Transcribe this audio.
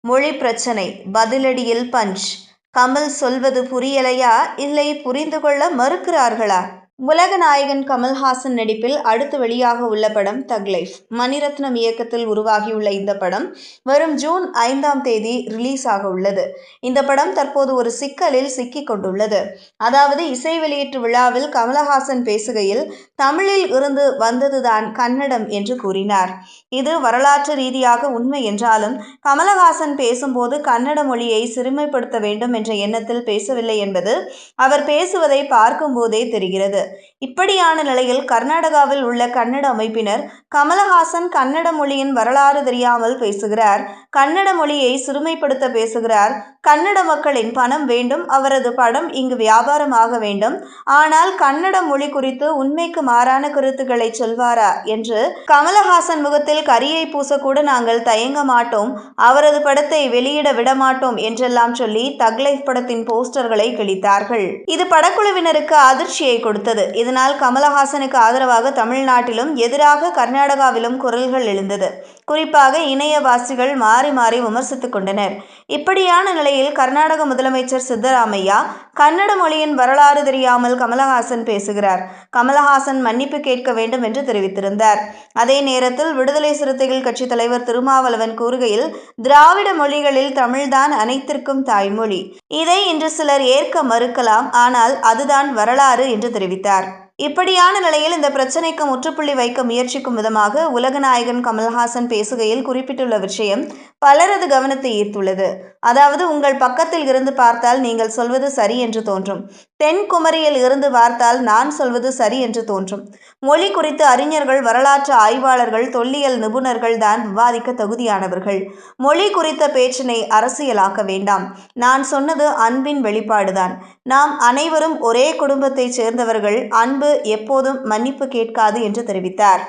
மொழி பிரச்சனை பதிலடியில் பஞ்ச். கமல் சொல்வது புரியலையா இல்லை புரிந்து கொள்ள மறுக்கிறார்களா? உலக நாயகன் கமல்ஹாசன் நடிப்பில் அடுத்து வெளியாக உள்ள படம் தக் லைஃப். மணிரத்னம் இயக்கத்தில் உருவாகியுள்ள இந்த படம் வரும் ஜூன் 5ஆம் தேதி ரிலீஸ் ஆக உள்ளது. இந்த படம் தற்போது ஒரு சிக்கலில் சிக்கிக் கொண்டுள்ளது. அதாவது இசை வெளியீட்டு விழாவில் கமலஹாசன் பேசுகையில் தமிழில் இருந்து வந்ததுதான் கன்னடம் என்று கூறினார். இது வரலாற்று ரீதியாக உண்மை என்றாலும் கமலஹாசன் பேசும்போது கன்னட மொழியை சிறுமைப்படுத்த வேண்டும் என்ற எண்ணத்தில் பேசவில்லை என்பது அவர் பேசுவதை பார்க்கும் போதே தெரிகிறது. இப்படியான நிலையில் கர்நாடகாவில் உள்ள கன்னட அமைப்பினர் கமலஹாசன் கன்னட மொழியின் வரலாறு தெரியாமல் பேசுகிறார், கன்னட மொழியை சிறுமைப்படுத்த பேசுகிறார், கன்னட மக்களின் பணம் வேண்டும், அவரது படம் இங்கு வியாபாரமாக வேண்டும், ஆனால் கன்னட மொழி குறித்து உண்மைக்கு மாறான கருத்துக்களை சொல்வாரா என்று கமலஹாசன் முகத்தில் கரியை பூசக்கூட நாங்கள் தயங்க மாட்டோம், அவரது படத்தை வெளியிட விடமாட்டோம் என்றெல்லாம் சொல்லி தக் லைஃப் படத்தின் போஸ்டர்களை கிழித்தார்கள். இது படக்குழுவினருக்கு அதிர்ச்சியை கொடுத்தது. இதனால் கமலஹாசனுக்கு ஆதரவாக தமிழ்நாட்டிலும் எதிராக கர்நாடகாவிலும் குரல்கள் எழுந்தது. குறிப்பாக இணையவாசிகள் மாறி மாறி விமர்சித்துக் கொண்டனர். இப்படியான நிலையில் கர்நாடக முதலமைச்சர் சித்தராமையா கன்னட மொழியின் வரலாறு தெரியாமல் கமலஹாசன் பேசுகிறார், கமலஹாசன் மன்னிப்பு கேட்க வேண்டும் என்று தெரிவித்திருந்தார். அதே நேரத்தில் விடுதலை சிறுத்தைகள் கட்சி தலைவர் திருமாவளவன் கூறுகையில் திராவிட மொழிகளில் தமிழ்தான் அனைத்திற்கும் தாய்மொழி. இதை இன்று சிலர் ஏற்க மறுக்கலாம், ஆனால் அதுதான் வரலாறு என்று தெரிவித்தார். இப்படியான நிலையில் இந்த பிரச்சனைக்கு முற்றுப்புள்ளி வைக்க முயற்சிக்கும் விதமாக உலகநாயகன் கமல்ஹாசன் பேசுகையில் குறிப்பிட்டுள்ள விஷயம் பலரது கவனத்தை ஈர்த்துள்ளது. அதாவது, உங்கள் பக்கத்தில் இருந்து பார்த்தால் நீங்கள் சொல்வது சரி என்று தோன்றும், தென்குமரியில் இருந்து பார்த்தால் நான் சொல்வது சரி என்று தோன்றும். மொழி குறித்து அறிஞர்கள், வரலாற்று ஆய்வாளர்கள், தொல்லியல் நிபுணர்கள் தான் விவாதிக்க தகுதியானவர்கள். மொழி குறித்த பேச்சினை அரசியலாக்க வேண்டாம். நான் சொன்னது அன்பின் வெளிப்பாடுதான். நாம் அனைவரும் ஒரே குடும்பத்தைச் சேர்ந்தவர்கள். அன்பு எப்போதும் மன்னிப்பு கேட்காது என்று தெரிவித்தார்.